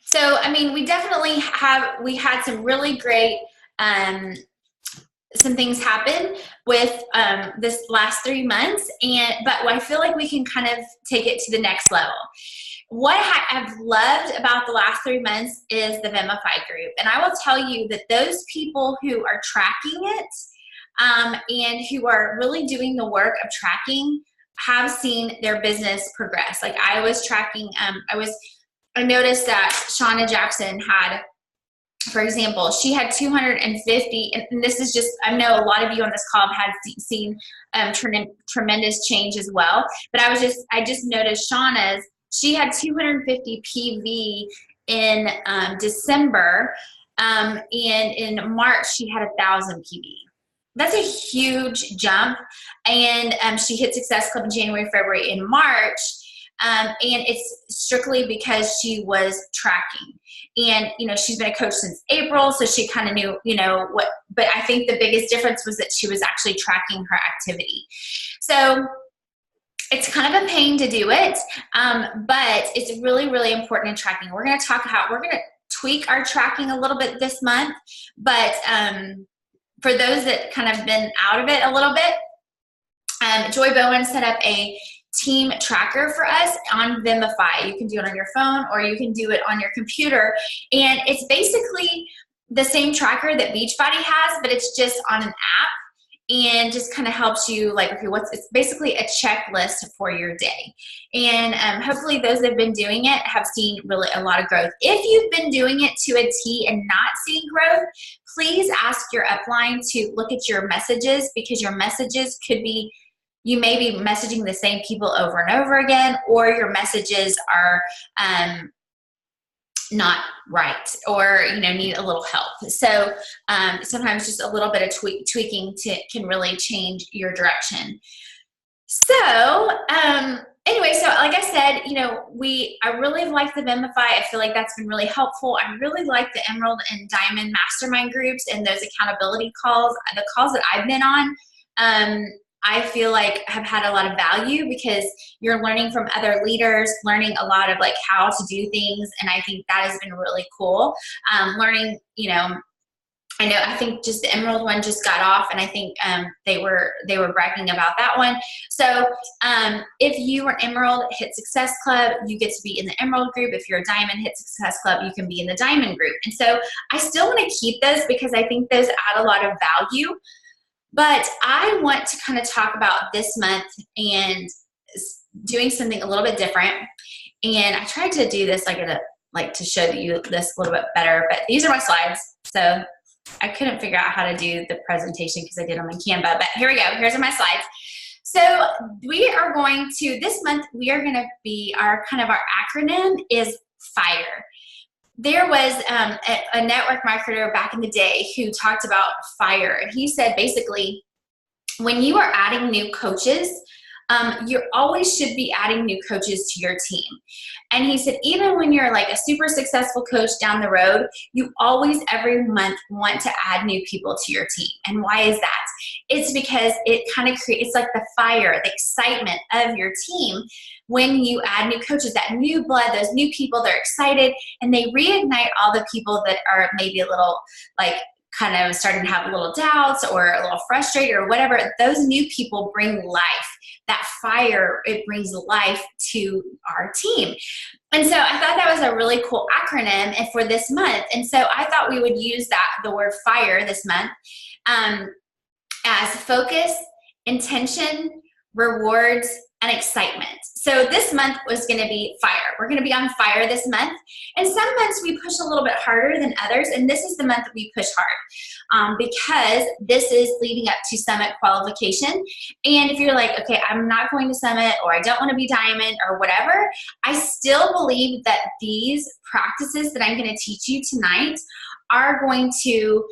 So, I mean, we had some really great, some things happen with this last 3 months, but I feel like we can kind of take it to the next level. What I've loved about the last 3 months is the Vimify group. And I will tell you that those people who are tracking it and who are really doing the work of tracking have seen their business progress. Like I was tracking, I noticed that Shauna Jackson had, for example, she had 250, and this is just, I know a lot of you on this call have seen tremendous change as well, but I just noticed Shauna's, she had 250 PV in December, and in March she had 1,000 PV. That's a huge jump, and she hit Success Club in January, February, and March, and it's strictly because she was tracking. And, you know, she's been a coach since April, so she kind of knew, you know, what, but I think the biggest difference was that she was actually tracking her activity. So it's kind of a pain to do it, but it's really, really important in tracking. We're going to tweak our tracking a little bit this month, but for those that kind of been out of it a little bit, Joy Bowen set up a team tracker for us on Vimify. You can do it on your phone or you can do it on your computer. And it's basically the same tracker that Beachbody has, but it's just on an app and just kind of helps you like, okay, it's basically a checklist for your day. And hopefully those that have been doing it have seen really a lot of growth. If you've been doing it to a T and not seeing growth, please ask your upline to look at your messages, because your messages could be, you may be messaging the same people over and over again, or your messages are not right, or you know, need a little help. So sometimes just a little bit of tweaking can really change your direction. So anyway, so like I said, you know, I really like the Vimify. I feel like that's been really helpful. I really like the Emerald and Diamond mastermind groups and those accountability calls. The calls that I've been on, I feel like have had a lot of value, because you're learning from other leaders, learning a lot of like how to do things. And I think that has been really cool. Learning, you know, I think just the Emerald one just got off, and I think they were bragging about that one. So if you are Emerald, hit Success Club, you get to be in the Emerald group. If you're a Diamond, hit Success Club, you can be in the Diamond group. And so I still want to keep those because I think those add a lot of value. But I want to kind of talk about this month and doing something a little bit different. And I tried to do this to show you this a little bit better, but these are my slides. So I couldn't figure out how to do the presentation because I did on my Canva, but here we go. Here's my slides. So we are going to, this month, we are going to be, our acronym is FIRE. There was a network marketer back in the day who talked about FIRE. And he said basically, when you are adding new coaches, you always should be adding new coaches to your team. And he said, even when you're like a super successful coach down the road, you always every month want to add new people to your team. And why is that? It's because it kind of creates, it's like the fire, the excitement of your team. When you add new coaches, that new blood, those new people, they're excited, and they reignite all the people that are maybe a little like kind of starting to have a little doubts or a little frustrated or whatever. Those new people bring life. That fire, it brings life to our team. And so I thought that was a really cool acronym and for this month. And so I thought we would use the word FIRE this month as focus, intention, rewards, and excitement. So this month was going to be fire. We're going to be on fire this month. And some months we push a little bit harder than others. And this is the month that we push hard because this is leading up to summit qualification. And if you're like, okay, I'm not going to summit, or I don't want to be diamond or whatever, I still believe that these practices that I'm going to teach you tonight are going to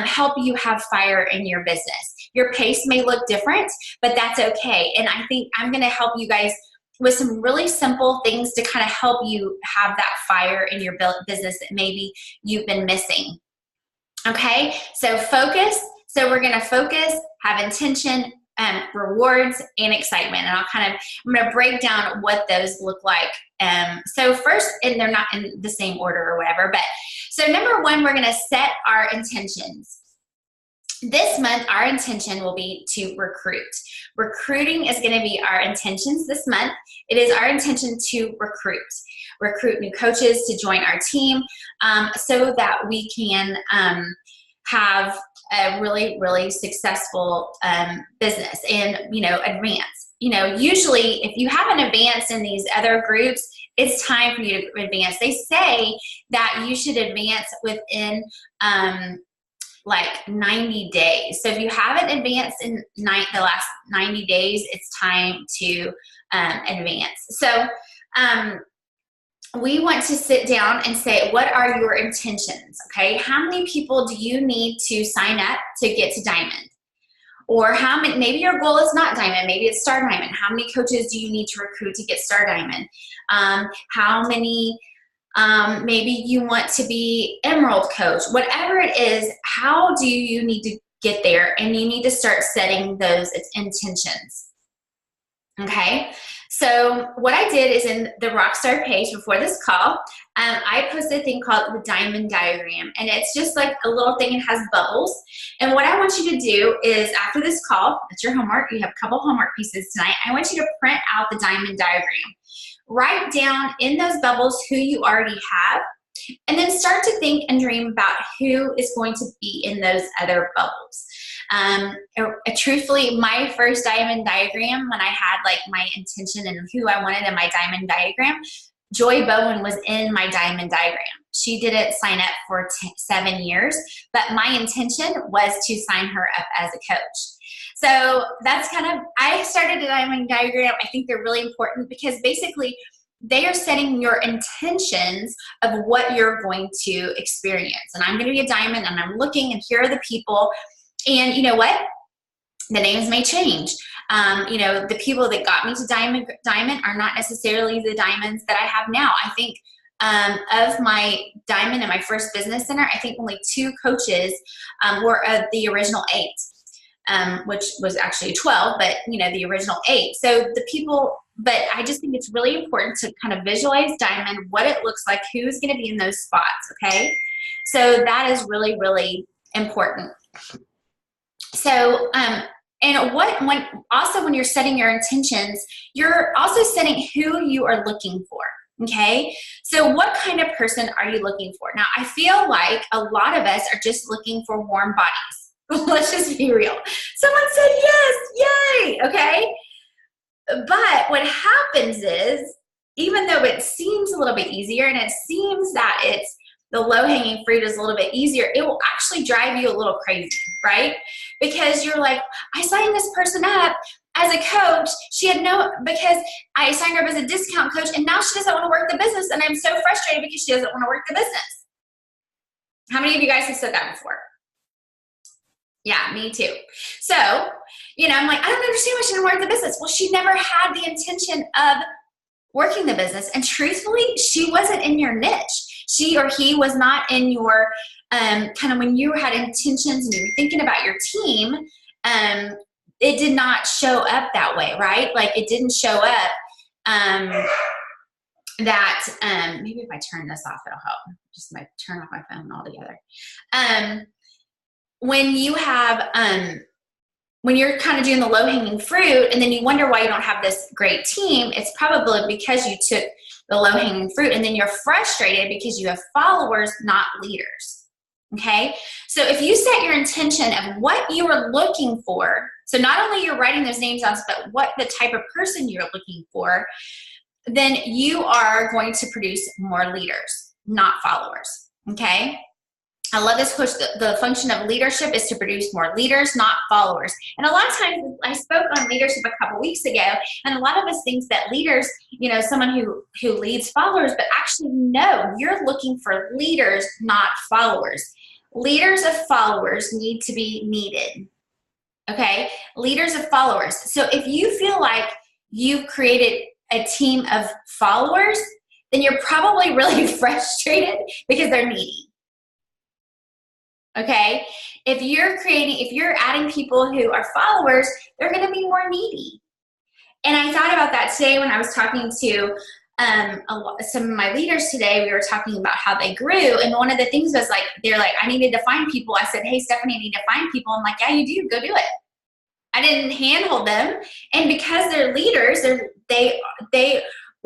help you have fire in your business. Your pace may look different, but that's okay. And I think I'm going to help you guys with some really simple things to kind of help you have that fire in your business that maybe you've been missing. Okay, so focus. So we're going to focus, have intention, rewards, and excitement. And I'm going to break down what those look like. So first, and they're not in the same order or whatever, but so number one, we're going to set our intentions. This month, our intention will be to recruit. Recruiting is going to be our intentions this month. It is our intention to recruit new coaches to join our team, so that we can have a really, really successful business and, advance. Usually if you haven't advanced in these other groups, it's time for you to advance. They say that you should advance within like 90 days. So if you haven't advanced in the last 90 days, it's time to advance. So we want to sit down and say, what are your intentions? Okay, how many people do you need to sign up to get to Diamond? Or how many, maybe your goal is not Diamond, maybe it's Star Diamond. How many coaches do you need to recruit to get Star Diamond? How many, maybe you want to be Emerald Coach. Whatever it is, how do you need to get there? And you need to start setting those intentions. Okay, so what I did is in the Rockstar page before this call, I posted a thing called the Diamond Diagram, and it's just like a little thing. It has bubbles, and what I want you to do is after this call, it's your homework. You have a couple homework pieces tonight. I want you to print out the Diamond Diagram. Write down in those bubbles who you already have, and then start to think and dream about who is going to be in those other bubbles. Truthfully, my first Diamond Diagram, when I had like my intention and who I wanted in my Diamond Diagram, Joy Bowen was in my Diamond Diagram. She didn't sign up for 7 years, but my intention was to sign her up as a coach. So that's I started a Diamond Diagram. I think they're really important because basically they are setting your intentions of what you're going to experience. And I'm going to be a diamond, and I'm looking, and here are the people. And you know what? The names may change. The people that got me to Diamond are not necessarily the diamonds that I have now. I think of my Diamond in my first business center, I think only 2 coaches were of the original 8, which was actually 12, but the original 8. So the people, but I just think it's really important to kind of visualize Diamond, what it looks like, who's going to be in those spots. Okay, so that is really, really important. So, and when you're setting your intentions, you're also setting who you are looking for. Okay, so what kind of person are you looking for? Now, I feel like a lot of us are just looking for warm bodies. Let's just be real. Someone said yes, yay, okay? But what happens is, even though it seems a little bit easier and it seems that it's the low-hanging fruit is a little bit easier, it will actually drive you a little crazy, right? Because you're like, I signed this person up as a coach. Because I signed her up as a discount coach, and now she doesn't want to work the business, and I'm so frustrated because she doesn't want to work the business. How many of you guys have said that before? Yeah, me too. So, I'm like, I don't understand why she didn't work the business. Well, she never had the intention of working the business. And truthfully, she wasn't in your niche. She or he was not in your, when you had intentions and you were thinking about your team, it did not show up that way, right? Like it didn't show up maybe if I turn this off, it'll help. Just turn off my phone altogether. When you have, when you're kind of doing the low-hanging fruit and then you wonder why you don't have this great team, it's probably because you took the low-hanging fruit and then you're frustrated because you have followers, not leaders. Okay? So if you set your intention of what you are looking for, so not only you're writing those names down, but what the type of person you're looking for, then you are going to produce more leaders, not followers. Okay? I love this push. The function of leadership is to produce more leaders, not followers. And a lot of times, I spoke on leadership a couple weeks ago, and a lot of us think that leaders, someone who leads followers, but actually no, you're looking for leaders, not followers. Leaders of followers need to be needed. Okay? Leaders of followers. So if you feel like you've created a team of followers, then you're probably really frustrated because they're needy. okay? If you're adding people who are followers, they're going to be more needy. And I thought about that today when I was talking to some of my leaders today. We were talking about how they grew, and one of the things was like, they're like, I needed to find people. I said, hey, Stephanie, I need to find people. I'm like, yeah, you do. Go do it. I didn't handhold them, and because they're leaders, they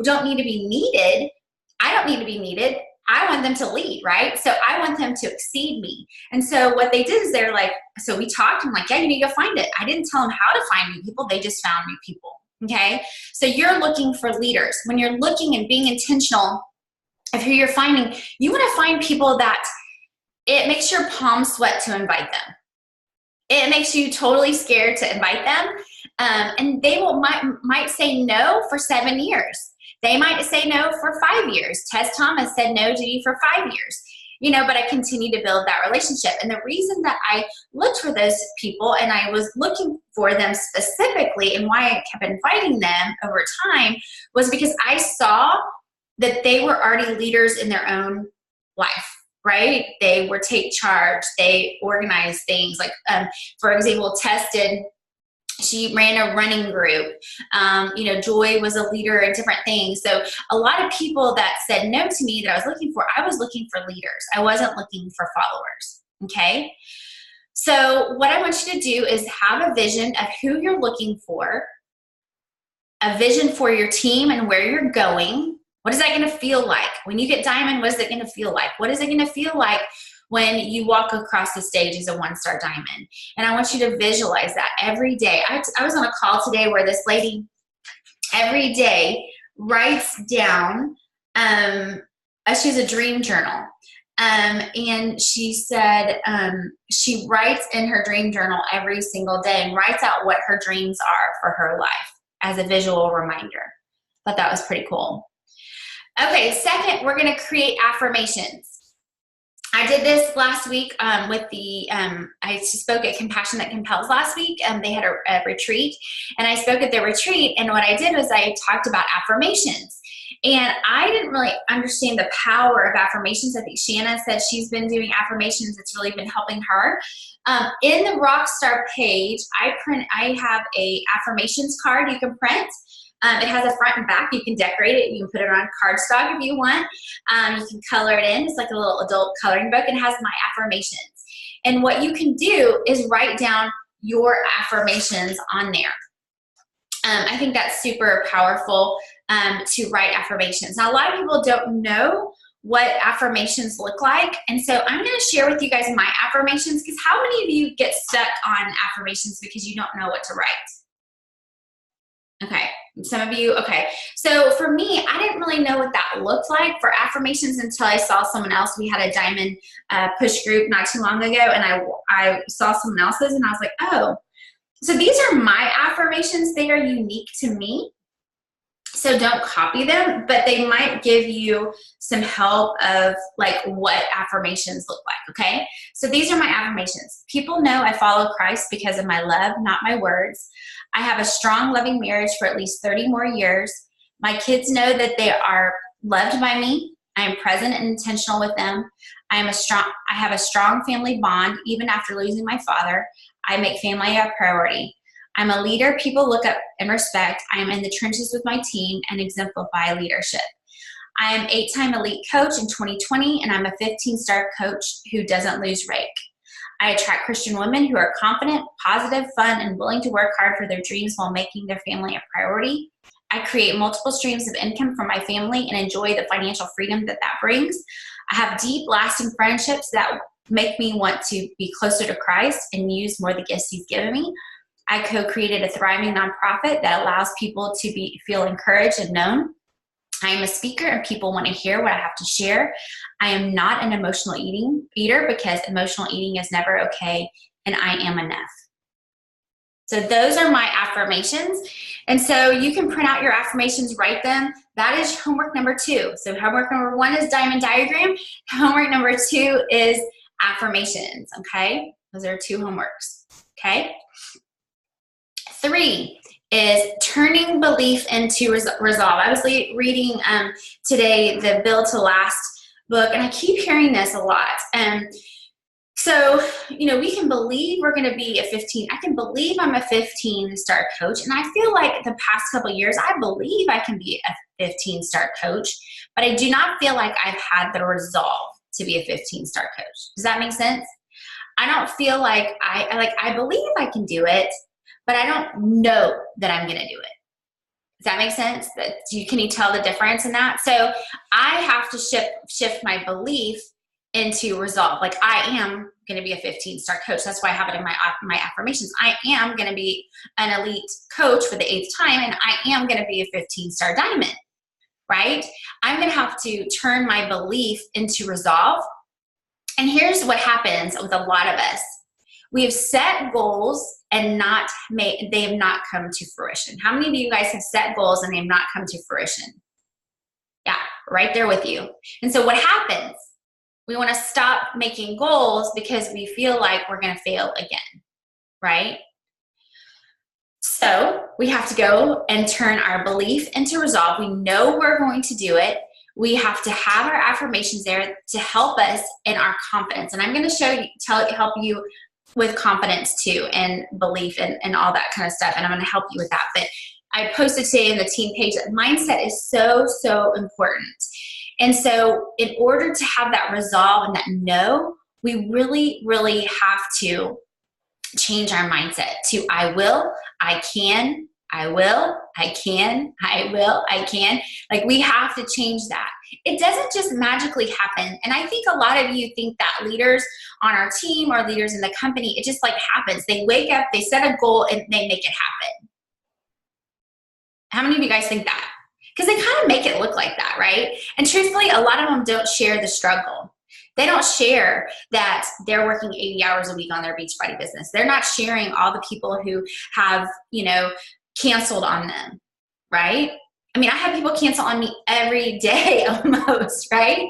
don't need to be needed. I don't need to be needed. I want them to lead, right? So I want them to exceed me. And so what they did is they're like, so we talked. I'm like, yeah, you need to go find it. I didn't tell them how to find new people. They just found new people. Okay. So you're looking for leaders. When you're looking and being intentional of who you're finding, you want to find people that it makes your palms sweat to invite them. It makes you totally scared to invite them. And they might say no for 7 years. They might say no for 5 years. Tess Thomas said no, Judy, for 5 years. But I continue to build that relationship. And the reason that I looked for those people, and I was looking for them specifically, and why I kept inviting them over time, was because I saw that they were already leaders in their own life, right? They were take charge. They organized things. Like, for example, Tess she ran a running group. Joy was a leader in different things. So a lot of people that said no to me that I was looking for leaders. I wasn't looking for followers. Okay. So what I want you to do is have a vision of who you're looking for, a vision for your team and where you're going. What is that going to feel like? When you get diamond, what is it going to feel like? What is it going to feel like when you walk across the stage as a 1-star diamond? And I want you to visualize that every day. I was on a call today where this lady every day writes down, she has a dream journal. And she said she writes in her dream journal every single day and writes out what her dreams are for her life as a visual reminder. Thought that was pretty cool. Okay, second, we're going to create affirmations. I did this last week with I spoke at Compassion That Compels last week. They had a retreat, and I spoke at the retreat, and what I did was I talked about affirmations. And I didn't really understand the power of affirmations. I think Shanna said she's been doing affirmations. It's really been helping her. In the Rockstar page, I have a affirmations card you can print. It has a front and back. You can decorate it. You can put it on cardstock if you want. You can color it in. It's like a little adult coloring book. It has my affirmations. And what you can do is write down your affirmations on there. I think that's super powerful to write affirmations. Now, a lot of people don't know what affirmations look like. And so I'm going to share with you guys my affirmations, because how many of you get stuck on affirmations because you don't know what to write? Okay. Some of you, okay. So for me, I didn't really know what that looked like for affirmations until I saw someone else. We had a diamond push group not too long ago, and I saw someone else's, and I was like, oh. So these are my affirmations. They are unique to me. So don't copy them, but they might give you some help of like what affirmations look like, okay? So these are my affirmations. People know I follow Christ because of my love, not my words. I have a strong, loving marriage for at least 30 more years. My kids know that they are loved by me. I am present and intentional with them. I have a strong family bond even after losing my father. I make family a priority. I'm a leader people look up and respect. I am in the trenches with my team and exemplify leadership. I am 8-time elite coach in 2020, and I'm a 15-star coach who doesn't lose rank. I attract Christian women who are confident, positive, fun, and willing to work hard for their dreams while making their family a priority. I create multiple streams of income for my family and enjoy the financial freedom that brings. I have deep, lasting friendships that make me want to be closer to Christ and use more of the gifts He's given me. I co-created a thriving nonprofit that allows people to feel encouraged and known. I am a speaker and people want to hear what I have to share. I am not an emotional eater because emotional eating is never okay, and I am enough. So those are my affirmations. And so you can print out your affirmations, write them. That is homework number 2. So homework number 1 is diamond diagram. Homework number 2 is affirmations, okay? Those are 2 homeworks, okay? 3 is turning belief into resolve. I was reading today the Build to Last book, and I keep hearing this a lot. So, we can believe we're going to be a 15. I can believe I'm a 15-star coach. And I feel like the past couple of years, I believe I can be a 15-star coach, but I do not feel like I've had the resolve to be a 15-star coach. Does that make sense? I don't feel like I believe I can do it, but I don't know that I'm going to do it. Does that make sense? Can you tell the difference in that? So I have to shift my belief into resolve. Like, I am going to be a 15-star coach. That's why I have it in my affirmations. I am going to be an elite coach for the 8th time, and I am going to be a 15-star diamond, right? I'm going to have to turn my belief into resolve. And here's what happens with a lot of us. We have set goals and they have not come to fruition. How many of you guys have set goals and they have not come to fruition? Yeah, right there with you. And so what happens? We want to stop making goals because we feel like we're going to fail again, right? So we have to go and turn our belief into resolve. We know we're going to do it. We have to have our affirmations there to help us in our confidence. And I'm going to help you with confidence too, and belief and all that kind of stuff. And I'm going to help you with that. But I posted today in the team page that mindset is so, so important. And so in order to have that resolve and that no, we really, really have to change our mindset to I will, I can, I will, I can, I will, I can. Like, we have to change that. It doesn't just magically happen. And I think a lot of you think that leaders on our team or leaders in the company, it just like happens. They wake up, they set a goal, and they make it happen. How many of you guys think that? Because they kind of make it look like that, right? And truthfully, a lot of them don't share the struggle. They don't share that they're working 80 hours a week on their Beachbody business. They're not sharing all the people who have, canceled on them, right? I mean, I have people cancel on me every day almost, right?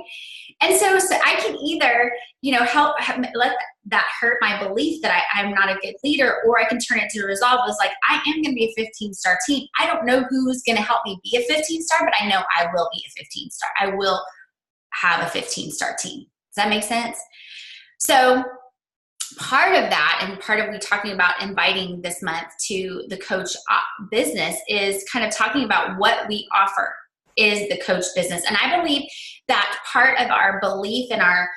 And so I can either, let that hurt my belief that I'm not a good leader, or I can turn it to resolve. It's like, I am going to be a 15-star team. I don't know who's going to help me be a 15-star, but I know I will be a 15-star. I will have a 15-star team. Does that make sense? So part of that, and part of we talking about inviting this month to the coach business, is kind of talking about what we offer is the coach business. And I believe that part of our belief and our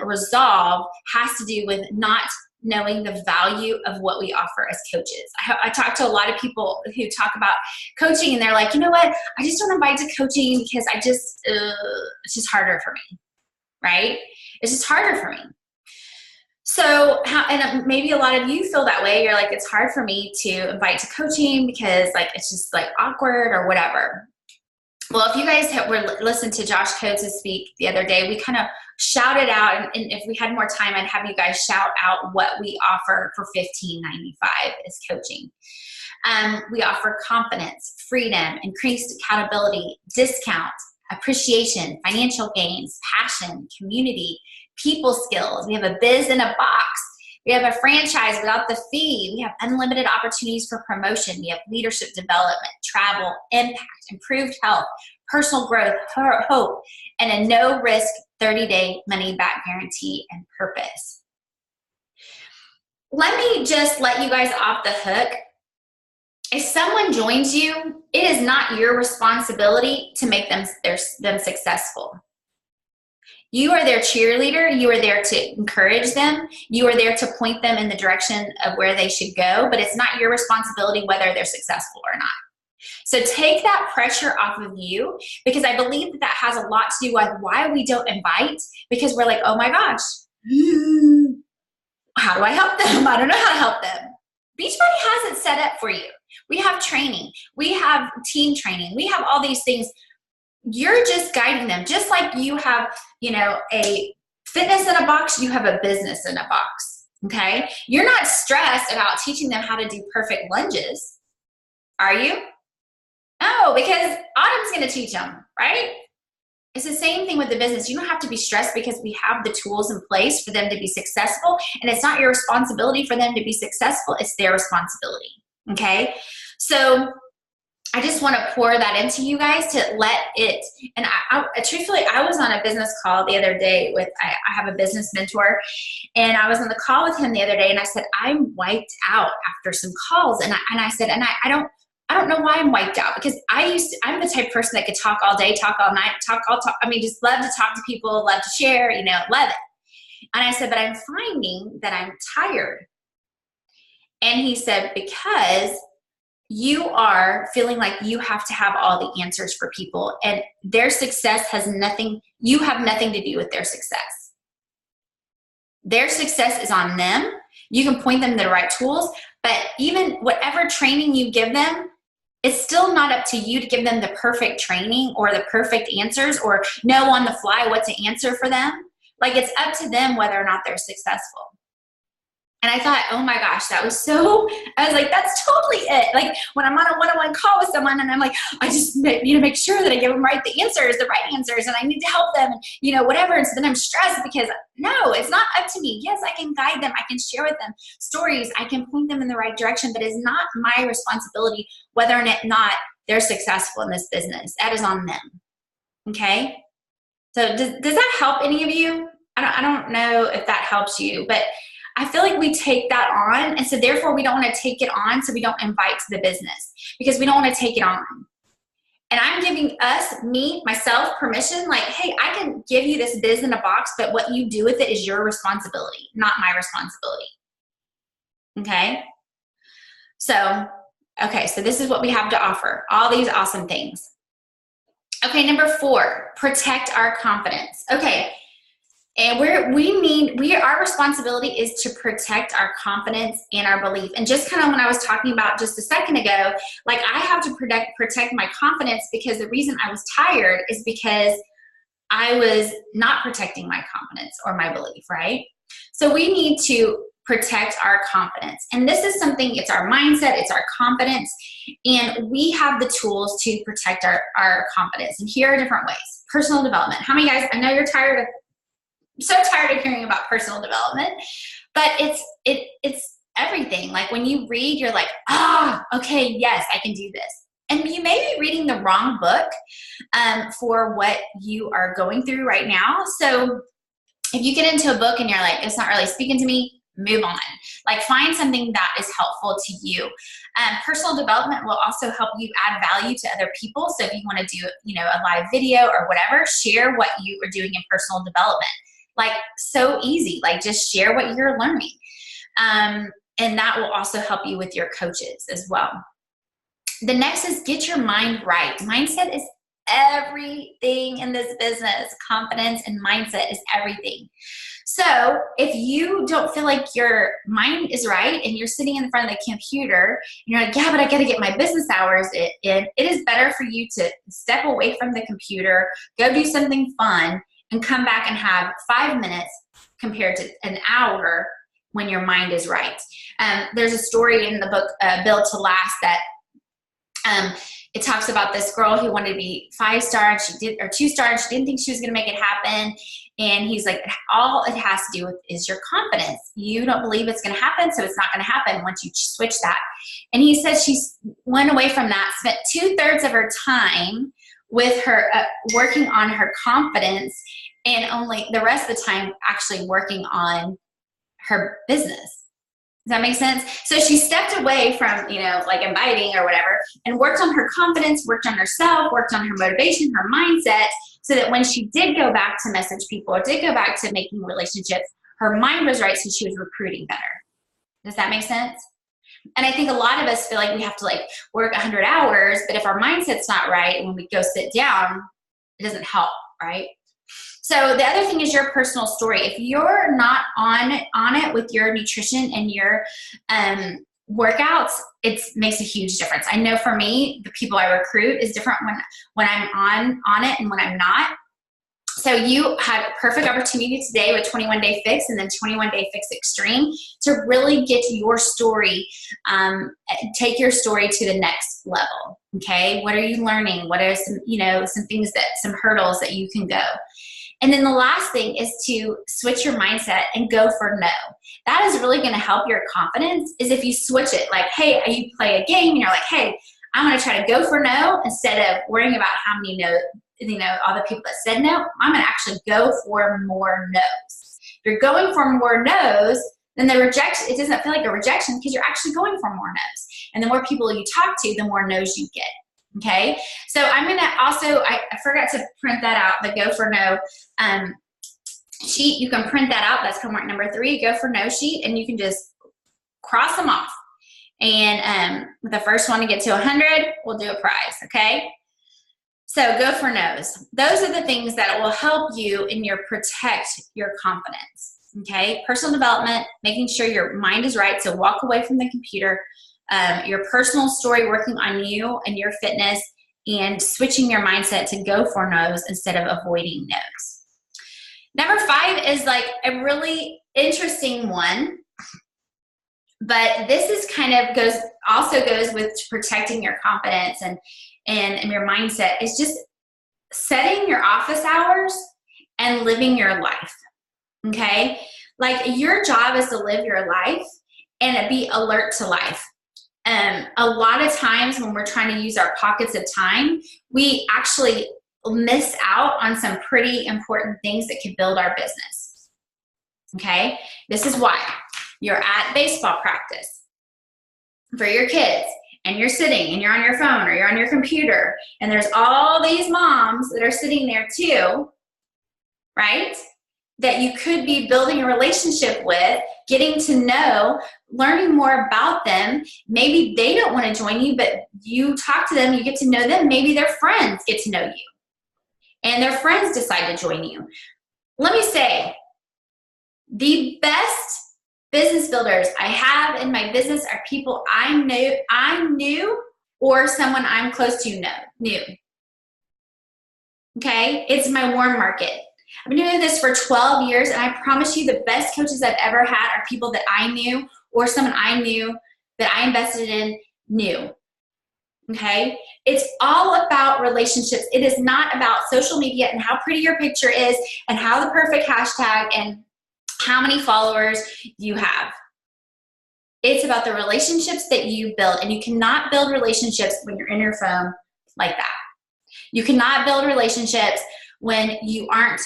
resolve has to do with not knowing the value of what we offer as coaches. I talk to a lot of people who talk about coaching, and they're like, you know what? I just don't invite to coaching because it's just harder for me, right? It's just harder for me. So, and maybe a lot of you feel that way. You're like, it's hard for me to invite to coaching because it's just awkward or whatever. Well, if you guys listened to Josh Coates' speak the other day, we kind of shouted out, and if we had more time, I'd have you guys shout out what we offer for $15.95 as coaching. We offer confidence, freedom, increased accountability, discount, appreciation, financial gains, passion, community, people skills. We have a biz in a box. We have a franchise without the fee. We have unlimited opportunities for promotion. We have leadership development, travel, impact, improved health, personal growth, hope, and a no-risk 30-day money-back guarantee and purpose. Let me just let you guys off the hook. If someone joins you, it is not your responsibility to make them successful. You are their cheerleader. You are there to encourage them. You are there to point them in the direction of where they should go, but it's not your responsibility whether they're successful or not. So take that pressure off of you, because I believe that has a lot to do with why we don't invite, because we're like, oh my gosh, how do I help them? I don't know how to help them. Beachbody has it set up for you. We have training. We have team training. We have all these things. You're just guiding them. Just like you have, a fitness in a box, you have a business in a box, okay? You're not stressed about teaching them how to do perfect lunges, are you? No, because Autumn's going to teach them, right? It's the same thing with the business. You don't have to be stressed because we have the tools in place for them to be successful, and it's not your responsibility for them to be successful. It's their responsibility, okay? So I just want to pour that into you guys to let it, and truthfully, I was on a business call the other day with, I have a business mentor, and I was on the call with him the other day, and I said, I'm wiped out after some calls, and I said, and I don't know why I'm wiped out, because I'm the type of person that could talk all day, talk all night, I mean, just love to talk to people, love to share, love it. And I said, but I'm finding that I'm tired. And he said, because you are feeling like you have to have all the answers for people, and their success you have nothing to do with their success. Their success is on them. You can point them to the right tools, but even whatever training you give them, it's still not up to you to give them the perfect training or the perfect answers or know on the fly what to answer for them. Like, it's up to them whether or not they're successful. And I thought, oh my gosh, I was like, that's totally it. Like, when I'm on a one-on-one call with someone and I'm like, I just need to make sure that I give them the right answers, and I need to help them, and whatever. And so then I'm stressed because no, it's not up to me. Yes, I can guide them. I can share with them stories. I can point them in the right direction, but it's not my responsibility whether or not they're successful in this business. That is on them. Okay. So does that help any of you? I don't know if that helps you, but I feel like we take that on, and so therefore we don't want to take it on, so we don't invite to the business because we don't want to take it on. And I'm giving myself permission, like, hey, I can give you this biz in a box, but what you do with it is your responsibility, not my responsibility. Okay? So this is what we have to offer, all these awesome things. Okay, number 4, protect our confidence. Okay. And our responsibility is to protect our confidence and our belief. And just kind of when I was talking about just a second ago, like, I have to protect my confidence, because the reason I was tired is because I was not protecting my confidence or my belief, right? So we need to protect our confidence. And this is something, it's our mindset, it's our confidence, and we have the tools to protect our confidence. And here are different ways. Personal development. How many guys, I know you're so tired of hearing about personal development, but it's everything. Like, when you read, you're like, okay, yes, I can do this. And you may be reading the wrong book for what you are going through right now. So if you get into a book and you're like, it's not really speaking to me, move on. Like, find something that is helpful to you. Personal development will also help you add value to other people. So if you want to do, a live video or whatever, share what you are doing in personal development. Like, so easy. Like, just share what you're learning. And that will also help you with your coaches as well. The next is get your mind right. Mindset is everything in this business. Confidence and mindset is everything. So if you don't feel like your mind is right and you're sitting in front of the computer, you're like, yeah, but I got to get my business hours in. It is better for you to step away from the computer, go do something fun, and come back and have 5 minutes compared to an hour when your mind is right. There's a story in the book, Built to Last, that it talks about this girl who wanted to be 5-star and she did, or 2-star, and she didn't think she was going to make it happen. And he's like, all it has to do with is your confidence. You don't believe it's going to happen, so it's not going to happen once you switch that. And he said she went away from that, spent 2/3 of her time with her working on her confidence, and only the rest of the time actually working on her business. Does that make sense? So she stepped away from, like inviting or whatever, and worked on her confidence, worked on herself, worked on her motivation, her mindset, so that when she did go back to message people or did go back to making relationships, her mind was right, so she was recruiting better. Does that make sense? And I think a lot of us feel like we have to work 100 hours, but if our mindset's not right, when we go sit down, it doesn't help, right? So the other thing is your personal story. If you're not on it with your nutrition and your workouts, it makes a huge difference. I know for me, the people I recruit is different when I'm on it and when I'm not. So you had a perfect opportunity today with 21 Day Fix and then 21 Day Fix Extreme to really get your story, take your story to the next level. Okay, what are you learning? What are some hurdles that you can go? And then the last thing is to switch your mindset and go for no. That is really going to help your confidence, is if you switch it. Like, hey, you play a game and you're like, hey, I'm going to try to go for no instead of worrying about how many no, all the people that said no. I'm going to actually go for more no's. If you're going for more no's, then the rejection, it doesn't feel like a rejection because you're actually going for more no's. And the more people you talk to, the more no's you get. Okay. So I'm going to also, I forgot to print that out, the go for no sheet. You can print that out. That's homework number 3, go for no sheet, and you can just cross them off. And the first one to get to 100, we'll do a prize. Okay. So go for no's. Those are the things that will help you in your protect your confidence. Okay. Personal development, making sure your mind is right. So walk away from the computer, your personal story, working on you and your fitness, and switching your mindset to go for no's instead of avoiding no's. Number 5 is like a really interesting one, but this is kind of also goes with protecting your confidence and your mindset. It's just setting your office hours and living your life. Okay? Like your job is to live your life and be alert to life. A lot of times when we're trying to use our pockets of time, we actually miss out on some pretty important things that could build our business. Okay? This is why you're at baseball practice for your kids, and you're sitting and you're on your phone or you're on your computer, and there's all these moms that are sitting there too, right? That you could be building a relationship with, getting to know, learning more about them. Maybe they don't want to join you, but you talk to them, you get to know them. Maybe their friends get to know you, and their friends decide to join you. Let me say, the best business builders I have in my business are people I knew or someone I'm close to knew. Okay? It's my warm market. I've been doing this for 12 years, and I promise you the best coaches I've ever had are people that I knew or someone I knew that I invested in knew. Okay? It's all about relationships. It is not about social media and how pretty your picture is and how the perfect hashtag and how many followers you have. It's about the relationships that you build, and you cannot build relationships when you're in your phone like that. You cannot build relationships when you aren't,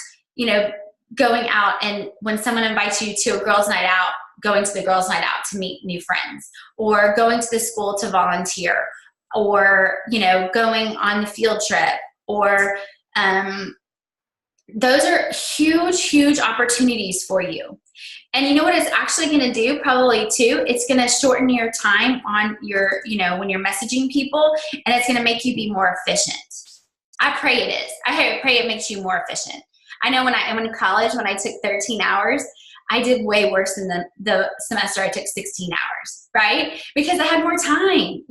going out, and when someone invites you to a girls' night out, going to the girls' night out to meet new friends, or going to the school to volunteer, or, going on the field trip, or those are huge, huge opportunities for you. And you know what it's actually going to do probably too? It's going to shorten your time on your, when you're messaging people, and it's going to make you be more efficient. I pray it is. I pray it makes you more efficient. I know when I went to college, when I took 13 hours, I did way worse than the semester I took 16 hours, right? Because I had more time,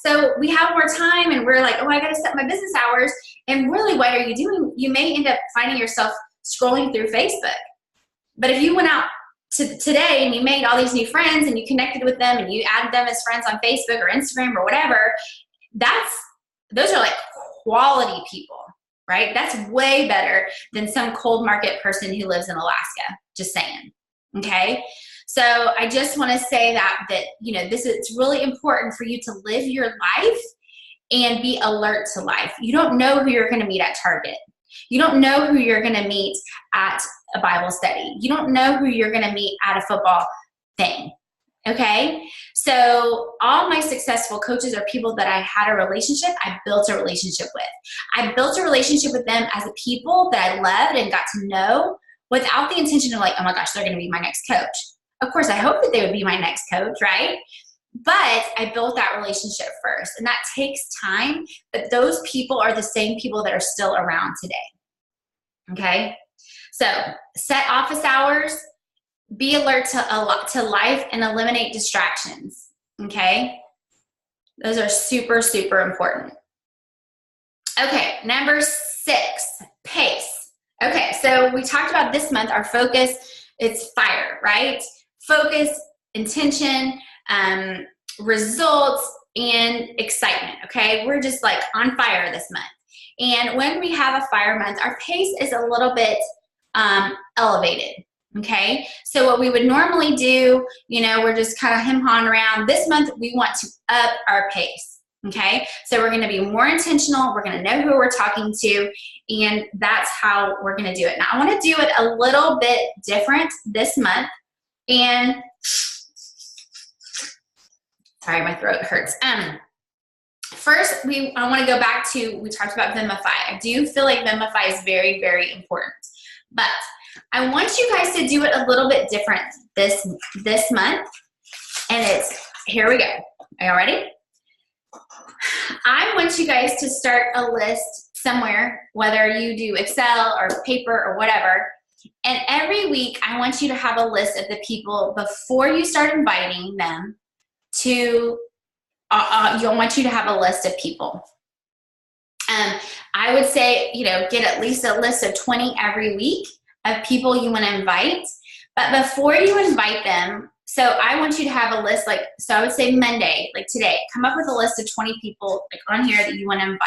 So we have more time, and we're like, oh, I got to set my business hours. And really, what are you doing? You may end up finding yourself scrolling through Facebook. But if you went out today and you made all these new friends and you connected with them and you added them as friends on Facebook or Instagram or whatever, those are like quality people, right? That's way better than some cold market person who lives in Alaska, just saying, okay? So I just want to say that it's really important for you to live your life and be alert to life. You don't know who you're going to meet at Target. You don't know who you're going to meet at a Bible study. You don't know who you're going to meet at a football thing. Okay? So all my successful coaches are people that I had a relationship, I built a relationship with. I built a relationship with them as a people that I loved and got to know without the intention of like, oh my gosh, they're going to be my next coach. Of course, I hope that they would be my next coach, right? But I built that relationship first, and that takes time, but those people are the same people that are still around today. Okay? So set office hours, be alert to life, and eliminate distractions. Okay? Those are super, super important. Okay, number 6, pace. Okay, so we talked about this month, our focus, it's fire, right? Focus, intention, results, and excitement, okay? We're just like on fire this month. And when we have a fire month, our pace is a little bit elevated, okay? So what we would normally do, we're just kind of hem-hawing around. This month, we want to up our pace, Okay, so we're going to be more intentional. We're going to know who we're talking to, and that's how we're going to do it. Now, I want to do it a little bit different this month. And sorry, my throat hurts. First, I want to go back to, we talked about Vimify. I do feel like Vimify is very, very important, but I want you guys to do it a little bit different this month. And it's, here we go. Are you ready? I want you guys to start a list somewhere, whether you do Excel or paper or whatever. And every week, I want you to have a list of the people before you start inviting them to, you'll want you to have a list of people. I would say, get at least a list of 20 every week of people you want to invite. But before you invite them, so I want you to have a list, so I would say Monday, like today, come up with a list of 20 people on here that you want to invite,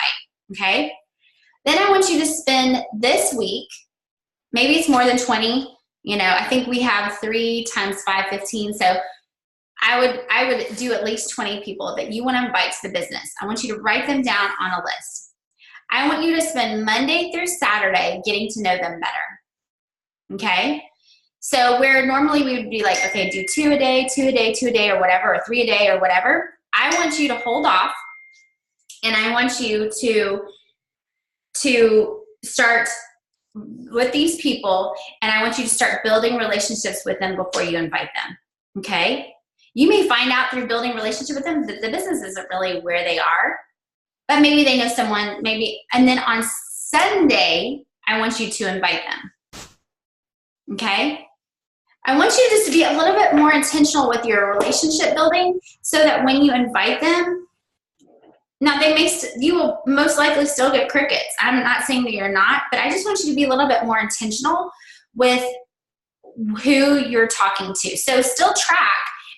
okay? Then I want you to spend this week, maybe it's more than 20, I think we have 3 times 5, 15, so I would do at least 20 people that you want to invite to the business. I want you to write them down on a list. I want you to spend Monday through Saturday getting to know them better, okay? So where normally we would be like, okay, do 2 a day, 2 a day, 2 a day, or whatever, or 3 a day, or whatever. I want you to hold off, and I want you to start with these people, and I want you to start building relationships with them before you invite them, okay? You may find out through building a relationship with them that the business isn't really where they are, but maybe they know someone, and then on Sunday, I want you to invite them, okay? I want you just to be a little bit more intentional with your relationship building so that when you invite them, now you will most likely still get crickets. I'm not saying that you're not, but I just want you to be a little bit more intentional with who you're talking to. So still track,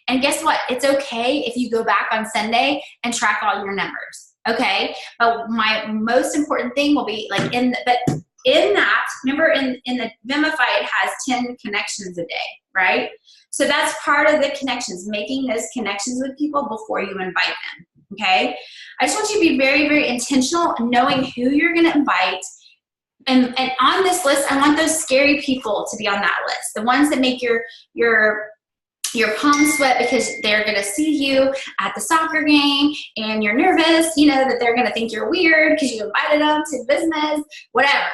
and guess what? It's okay if you go back on Sunday and track all your numbers, okay? But my most important thing will be in that, remember in the Vimify, it has 10 connections a day, right? So that's part of the connections, making those connections with people before you invite them, okay? I just want you to be very, very intentional, knowing who you're going to invite. And on this list, I want those scary people to be on that list, the ones that make your palms sweat because they're going to see you at the soccer game and you're nervous, that they're going to think you're weird because you invited them to business, whatever.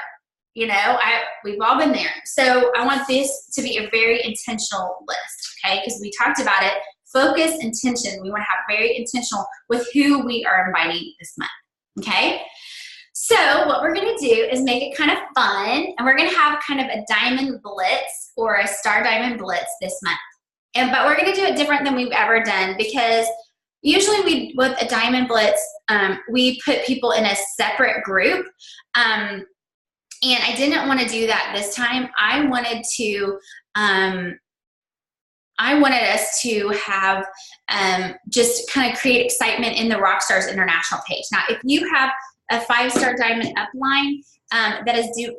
We've all been there. So I want this to be a very intentional list, okay? Because we talked about it. Focus, intention. We want to have very intentional with who we are inviting this month, okay? So what we're going to do is make it kind of fun, and we're going to have kind of a diamond blitz or a star diamond blitz this month. But we're going to do it different than we've ever done, because usually with a diamond blitz, we put people in a separate group. And I didn't want to do that this time. I wanted us to have just kind of create excitement in the Rockstars International page. Now, if you have a 5-star diamond upline,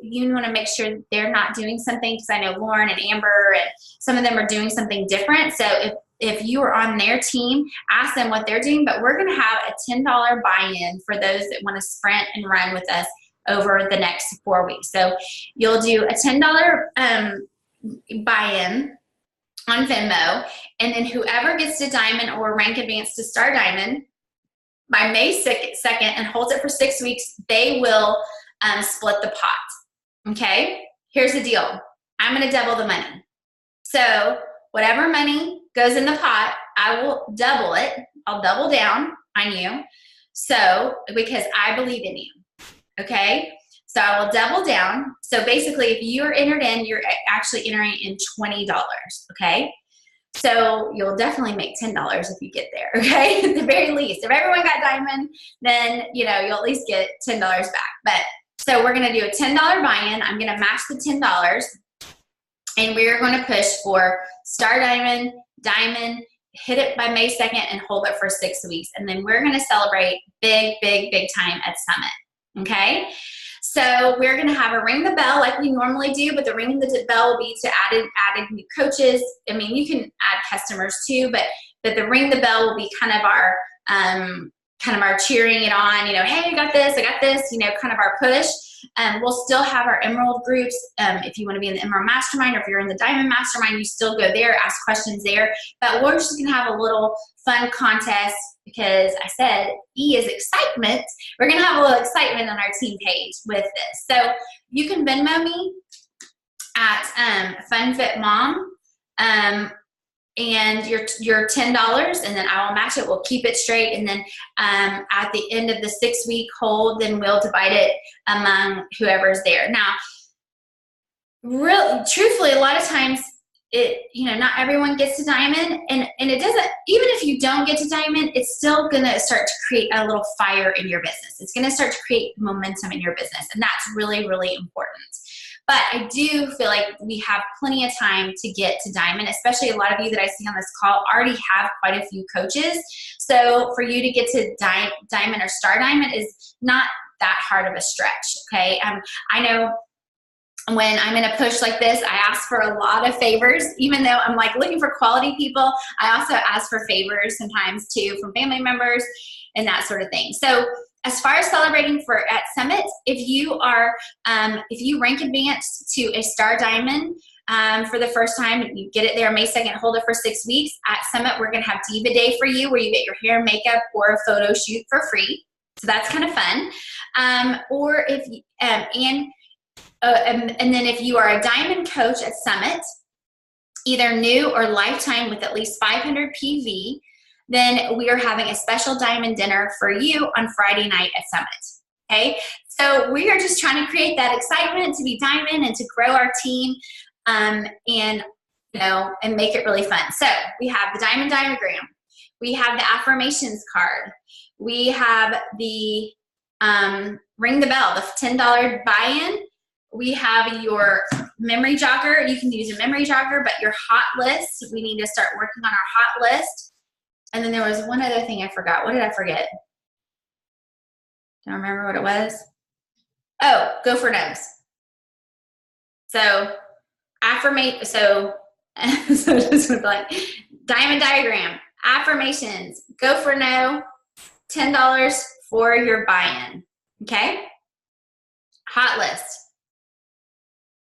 you want to make sure they're not doing something, because I know Lauren and Amber and some of them are doing something different. So if you are on their team, ask them what they're doing. But we're going to have a $10 buy-in for those that want to sprint and run with us over the next 4 weeks. So you'll do a $10 buy-in on Venmo, and then whoever gets to diamond or rank advanced to star diamond by May 2nd and holds it for 6 weeks, they will split the pot, okay? Here's the deal. I'm going to double the money. So whatever money goes in the pot, I will double it. I'll double down on you. So, because I believe in you. Okay, so I will double down. So basically, if you're entered in, you're actually entering in $20, okay? So you'll definitely make $10 if you get there, okay? At the very least. If everyone got diamond, then, you'll at least get $10 back. But, so we're going to do a $10 buy-in. I'm going to match the $10, and we're going to push for star diamond, diamond, hit it by May 2nd, and hold it for 6 weeks. And then we're going to celebrate big, big, big time at Summit. Okay, so we're going to have a ring the bell like we normally do, but the ring the bell will be to added new coaches. I mean, you can add customers too, but the ring the bell will be kind of our kind of our cheering it on, hey, I got this, kind of our push. We'll still have our Emerald groups. If you want to be in the Emerald Mastermind, or if you're in the Diamond Mastermind, you still go there, ask questions there. But we're just going to have a little fun contest because I said E is excitement. We're going to have a little excitement on our team page with this. So you can Venmo me at FunFitMom. And your $10, and then I will match it. We'll keep it straight, and then at the end of the 6-week hold, then we'll divide it among whoever's there. Now, truthfully, a lot of times not everyone gets to Diamond, and it doesn't. Even if you don't get to Diamond, it's still gonna start to create a little fire in your business. It's gonna start to create momentum in your business, and that's really, really important. But I do feel like we have plenty of time to get to Diamond, especially a lot of you that I see on this call already have quite a few coaches. So for you to get to Diamond or Star Diamond is not that hard of a stretch, okay? I know when I'm in a push like this, I ask for a lot of favors. Even though I'm like looking for quality people, I also ask for favors sometimes too from family members and that sort of thing. So as far as celebrating at Summit, if you rank advanced to a Star Diamond for the first time, and you get it there May 2nd, hold it for 6 weeks. At Summit, we're going to have Diva Day for you, where you get your hair, makeup, or a photo shoot for free. So that's kind of fun. Or if and then if you are a Diamond coach at Summit, either new or lifetime with at least 500 PV, then we are having a special Diamond dinner for you on Friday night at Summit, okay? So we are just trying to create that excitement to be Diamond and to grow our team and make it really fun. So we have the Diamond diagram. We have the affirmations card. We have the ring the bell, the $10 buy-in. We have your memory jogger. You can use a memory jogger, but your hot list, we need to start working on our hot list. And then there was one other thing I forgot. What did I forget? Don't remember what it was. Oh, go for no's. So just with like Diamond diagram, affirmations, go for no, $10 for your buy-in. Okay? Hot list.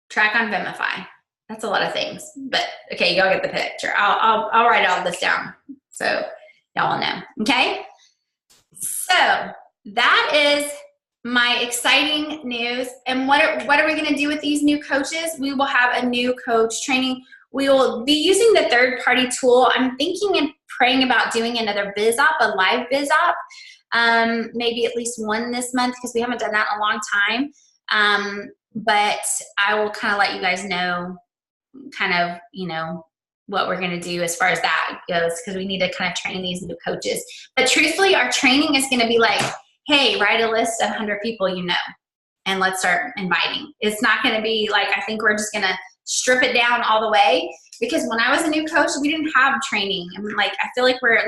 Track on Vimify. That's a lot of things, but okay, y'all get the picture. I'll write all this down so y'all will know. Okay, so that is my exciting news. And what are we going to do with these new coaches? We will have a new coach training. We will be using the third-party tool. I'm thinking and praying about doing another biz op, a live biz op, maybe at least one this month because we haven't done that in a long time. But I will kind of let you guys know what we're going to do as far as that goes, because we need to kind of train these new coaches. But truthfully, our training is going to be like, hey, write a list of 100 people and let's start inviting. It's not going to be like, I think we're just going to strip it down all the way, because when I was a new coach, we didn't have training. I mean, I feel like we're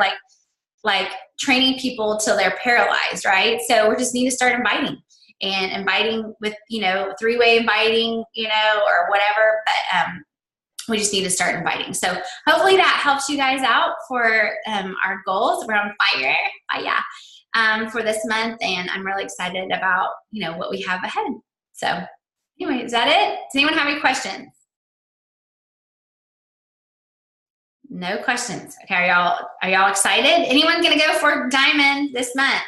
like training people till they're paralyzed, right? So we just need to start inviting. And inviting with, three-way inviting, or whatever, but we just need to start inviting. So hopefully that helps you guys out for our goals. We're on fire, for this month, and I'm really excited about, what we have ahead. So anyway, is that it? Does anyone have any questions? No questions. Okay, are y'all excited? Anyone gonna go for Diamond this month?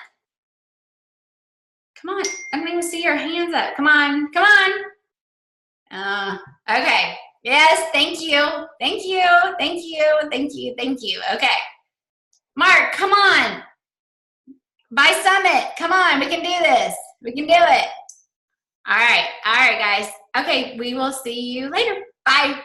Come on, I don't even see your hands up. Come on. Okay. Yes, thank you. Okay. Mark, come on. By Summit, come on, we can do this. We can do it. All right, guys. Okay, we will see you later. Bye.